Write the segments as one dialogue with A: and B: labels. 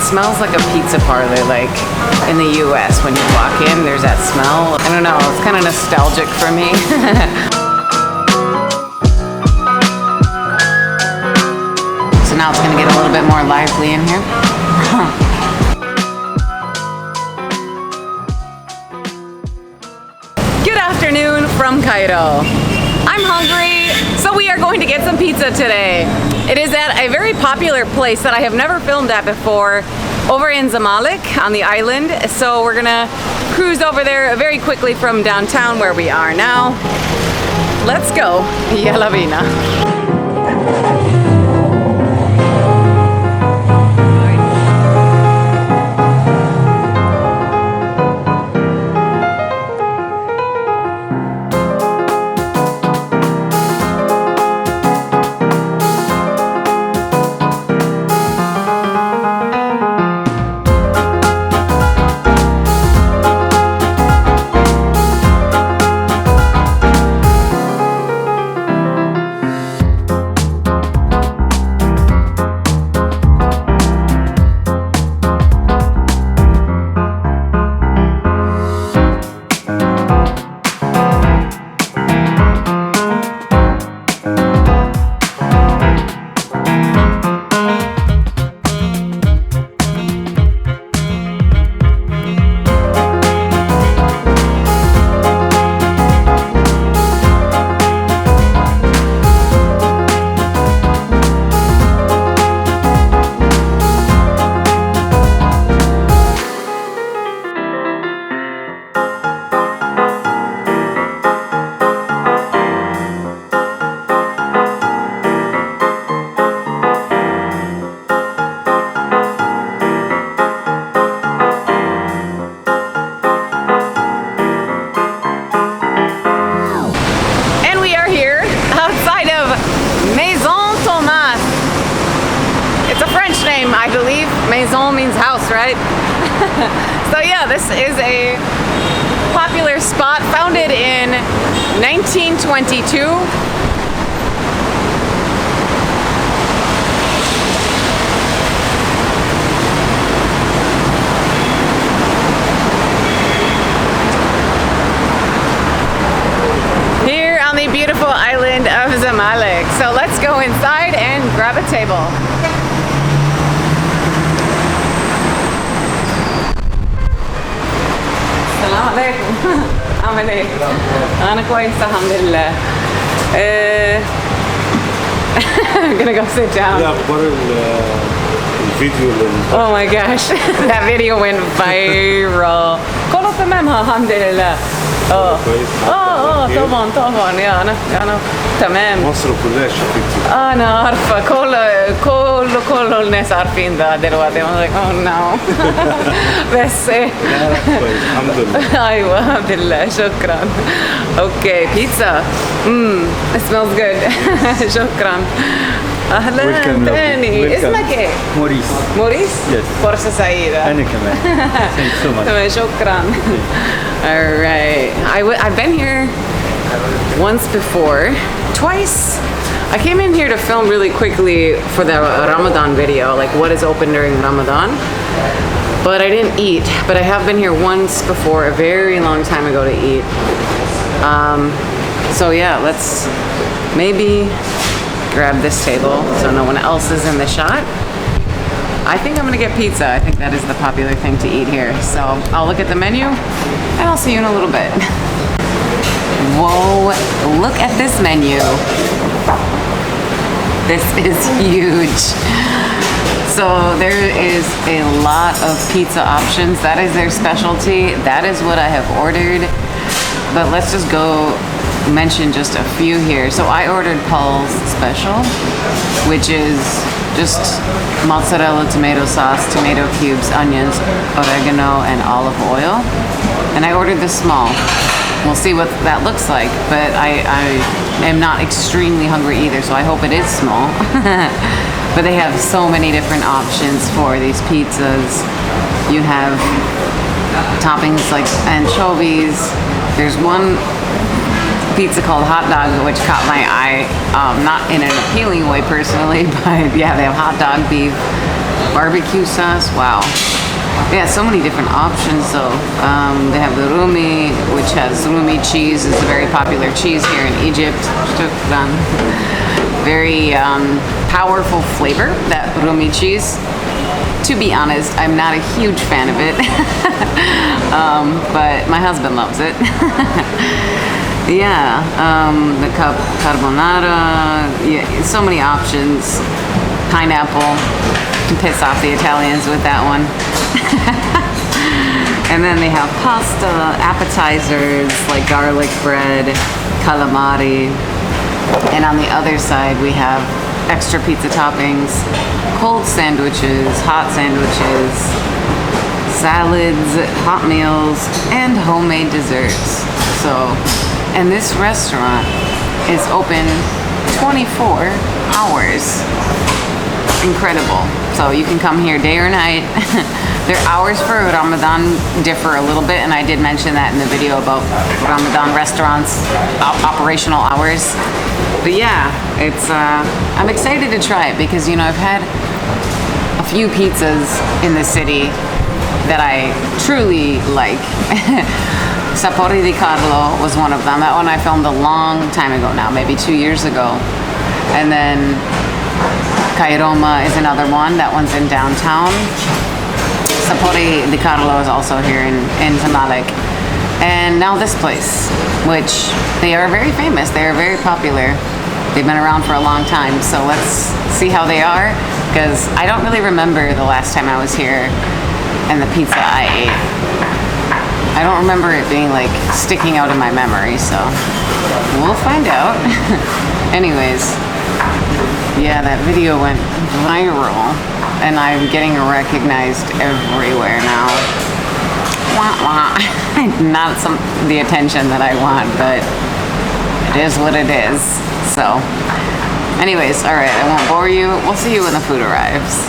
A: smells like a pizza parlor, like in the US when you walk in, there's that smell. I don't know, it's kind of nostalgic for me. So now it's gonna get a little bit more lively in here. Good afternoon from Cairo. I'm hungry, so we are going to get some pizza today. It is at a very popular place that I have never filmed at before, over in Zamalek on the island. So we're gonna cruise over there very quickly from downtown where we are now. Let's go. Yalla bina. I believe Maison means house, right? So yeah, this is a popular spot founded in 1922. Here on the beautiful island of Zamalek. So let's go inside and grab a table. السلام عليكم. عامل ايه؟ أنا كويسة الحمد لله. I'm gonna go sit down.
B: يا أخبار الفيديو
A: Oh my gosh, that video went viral. كله تمام الحمد لله. طبعا يا أنا تمام.
B: مصر كلها شافتي.
A: أنا عارفة كل الناس عارفين ده دلوقتي. I'm like oh no. بس
B: الحمد لله.
A: أيوة الحمد لله شكرا. Okay, pizza. It smells good. شكرا. أهلا تاني. اسمك إيه؟ موريس؟
C: Yes.
A: فرصة سعيدة.
C: أنا كمان. Thank you so much.
A: تمام شكرا. All right. I've been here once before, twice. I came in here to film really quickly for the Ramadan video, like what is open during Ramadan. But I didn't eat. But I have been here once before, a very long time ago to eat. So yeah, let's maybe grab this table so no one else is in the shot. I think I'm gonna get pizza. I think that is the popular thing to eat here. So I'll look at the menu and I'll see you in a little bit. Whoa, look at this menu. This is huge. So there is a lot of pizza options. That is their specialty. That is what I have ordered. But let's just go mention just a few here. So I ordered Paul's Special, which is just mozzarella, tomato sauce, tomato cubes, onions, oregano, and olive oil. And I ordered the small. We'll see what that looks like, but I am not extremely hungry either, so I hope it is small. But they have so many different options for these pizzas. You have toppings like anchovies. There's one pizza called hot dog, which caught my eye, not in an appealing way personally, but yeah, they have hot dog, beef, barbecue sauce. Wow. Yeah, so many different options though. They have the rumi, which has rumi cheese. It's a very popular cheese here in Egypt. Very powerful flavor, that rumi cheese. To be honest, I'm not a huge fan of it, but my husband loves it. Yeah, the carbonara, yeah, so many options. Pineapple, can piss off the Italians with that one. And then they have pasta, appetizers like garlic bread, calamari. And on the other side we have extra pizza toppings, cold sandwiches, hot sandwiches, salads, hot meals, and homemade desserts. So, and this restaurant is open 24 hours. Incredible. So you can come here day or night. Their hours for Ramadan differ a little bit, and I did mention that in the video about Ramadan restaurants, operational hours. But yeah, it's I'm excited to try it because, you know, I've had a few pizzas in the city that I truly like. Sapori di Carlo was one of them. That one I filmed a long time ago now, maybe 2 years ago. And then Cairo is another one. That one's in downtown. Sapori di Carlo is also here in Zamalek. And now this place, which they are very famous. They are very popular. They've been around for a long time. So let's see how they are, because I don't really remember the last time I was here and the pizza I ate. I don't remember it being like sticking out in my memory, so we'll find out. Anyways, yeah, that video went viral and I'm getting recognized everywhere now. Wah, wah. Not the attention that I want, but it is what it is. So anyways, all right, I won't bore you. We'll see you when the food arrives.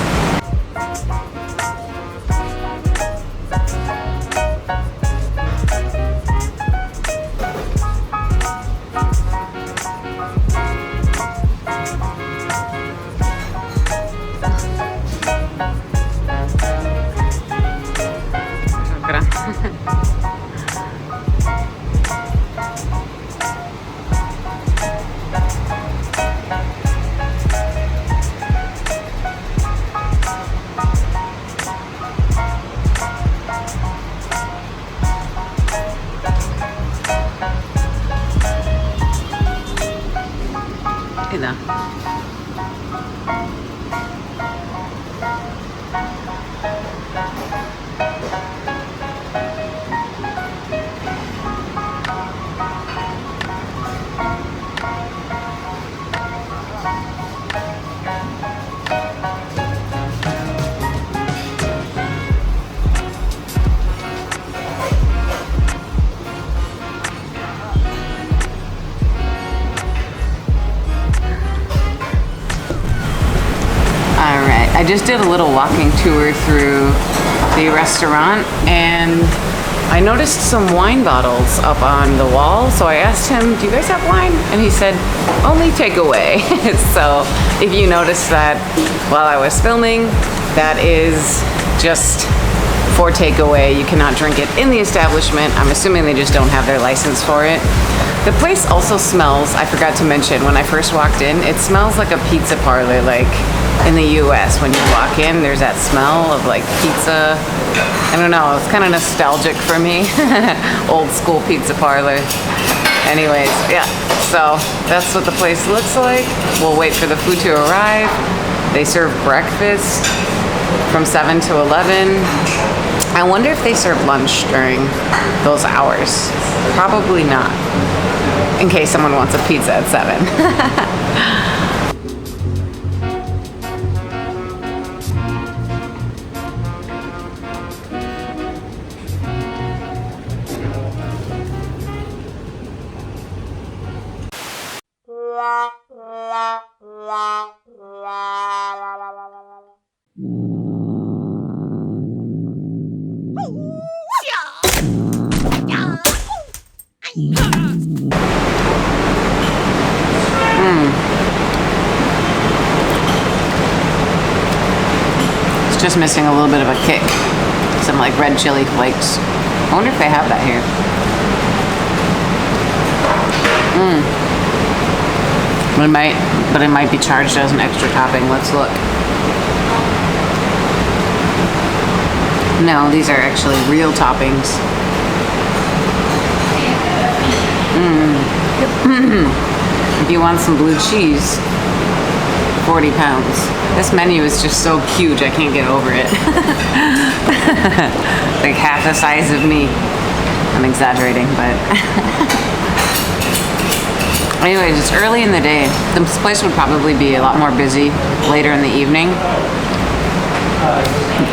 A: كده. I just did a little walking tour through the restaurant and I noticed some wine bottles up on the wall. So I asked him, do you guys have wine? And he said, only takeaway. So if you noticed that while I was filming, that is just for takeaway. You cannot drink it in the establishment. I'm assuming they just don't have their license for it. The place also smells, I forgot to mention, when I first walked in, it smells like a pizza parlor, like in the US. When you walk in, there's that smell of like pizza. I don't know, it's kind of nostalgic for me. Old school pizza parlor. Anyways, yeah, so that's what the place looks like. We'll wait for the food to arrive. They serve breakfast from 7 to 11. I wonder if they serve lunch during those hours. Probably not, in case someone wants a pizza at 7. just missing a little bit of a kick. Some like red chili flakes. I wonder if they have that here. But it might be charged as an extra topping. Let's look. No, these are actually real toppings. If you want some blue cheese, 40 pounds. This menu is just so huge, I can't get over it. Like half the size of me. I'm exaggerating, but... Anyways, it's early in the day. This place would probably be a lot more busy later in the evening.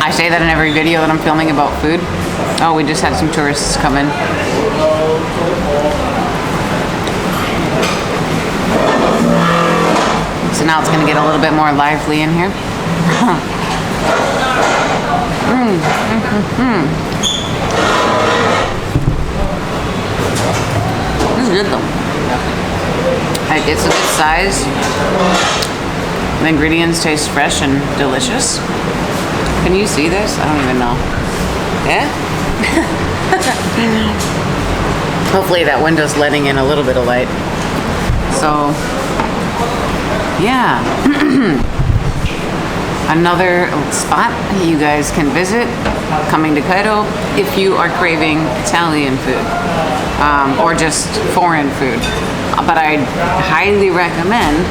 A: I say that in every video that I'm filming about food. Oh, we just had some tourists come in. So now it's going to get a little bit more lively in here. This is good though. Like, it's a good size. The ingredients taste fresh and delicious. Can you see this? I don't even know. Yeah? Hopefully that window's letting in a little bit of light. So, yeah. Another spot you guys can visit coming to Cairo if you are craving Italian food or just foreign food. But I highly recommend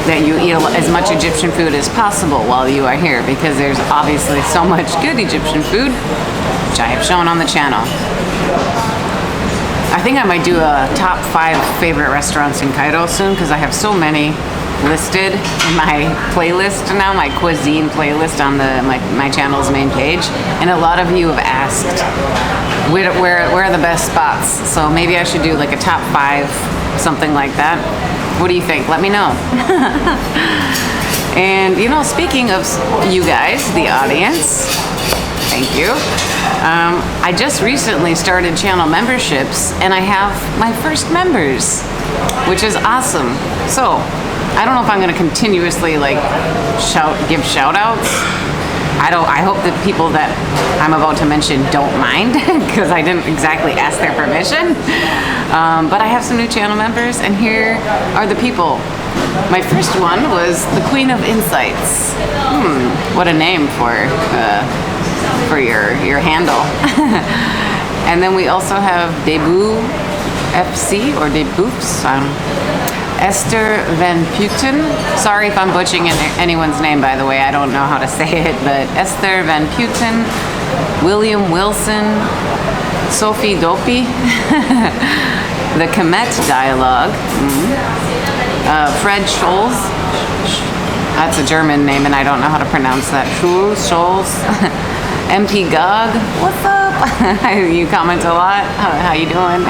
A: that you eat as much Egyptian food as possible while you are here, because there's obviously so much good Egyptian food, which I have shown on the channel. I think I might do a top 5 favorite restaurants in Cairo soon, because I have so many listed in my playlist now, my cuisine playlist on my channel's main page, and a lot of you have asked where are the best spots, so maybe I should do like a top 5, something like that. What do you think? Let me know. And you know, speaking of you guys, the audience, thank you. I just recently started channel memberships, and I have my first members, which is awesome. So I don't know if I'm going to continuously like give shout outs. I hope the people that I'm about to mention don't mind, because I didn't exactly ask their permission. But I have some new channel members, and here are the people. My first one was the Queen of Insights. What a name for your handle. And then we also have Debut FC or Debuts. Esther Van Putten. Sorry if I'm butchering anyone's name, by the way. I don't know how to say it, but Esther Van Putten, William Wilson, Sophie Dopey, the Kemet Dialogue, Fred Scholz. That's a German name, and I don't know how to pronounce that. Scholz. MP Gog. What's up? You comment a lot. How you doing?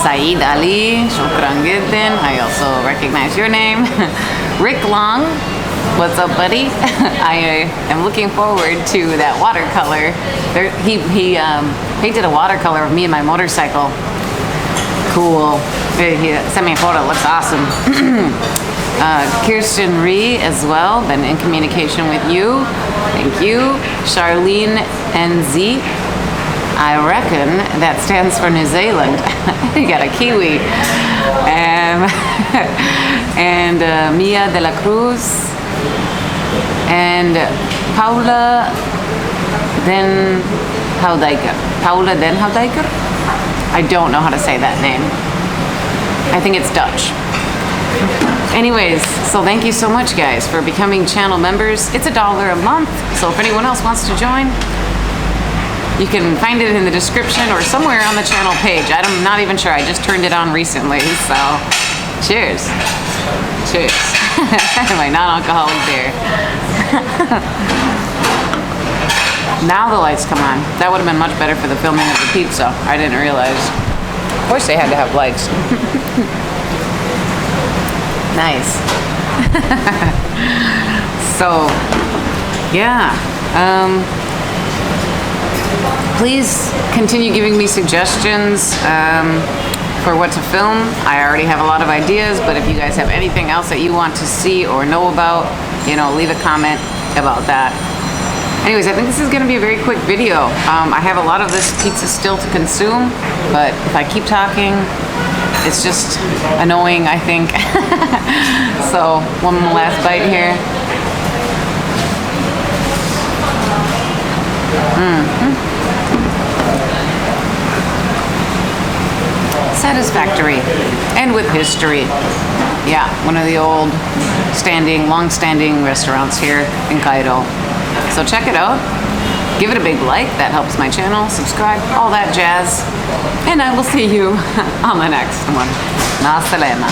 A: Saeed Ali, Shukran Giddin, I also recognize your name. Rick Long, what's up, buddy? I am looking forward to that watercolor. He painted a watercolor of me and my motorcycle. Cool. He sent me a photo, it looks awesome. Kirsten Ree as well, been in communication with you. Thank you. Charlene NZ. I reckon that stands for New Zealand. You got a Kiwi. And Mia de la Cruz. And Paula Den Houdijker. Paula Den Houdijker? I don't know how to say that name. I think it's Dutch. Anyways, so thank you so much, guys, for becoming channel members. It's $1 a month, so if anyone else wants to join, you can find it in the description or somewhere on the channel page. I'm not even sure. I just turned it on recently, so cheers. Cheers. My non-alcoholic beer. Now the lights come on. That would have been much better for the filming of the pizza. I didn't realize. Of course they had to have lights. Nice. So, yeah. Please continue giving me suggestions for what to film. I already have a lot of ideas, but if you guys have anything else that you want to see or know about, you know, leave a comment about that. Anyways, I think this is going to be a very quick video. I have a lot of this pizza still to consume, but if I keep talking, it's just annoying, I think. So, one last bite here. Satisfactory and with history. Yeah, one of the old long-standing restaurants here in Cairo. So check it out. Give it a big like, that helps my channel. Subscribe, all that jazz. And I will see you on the next one. Ma salama.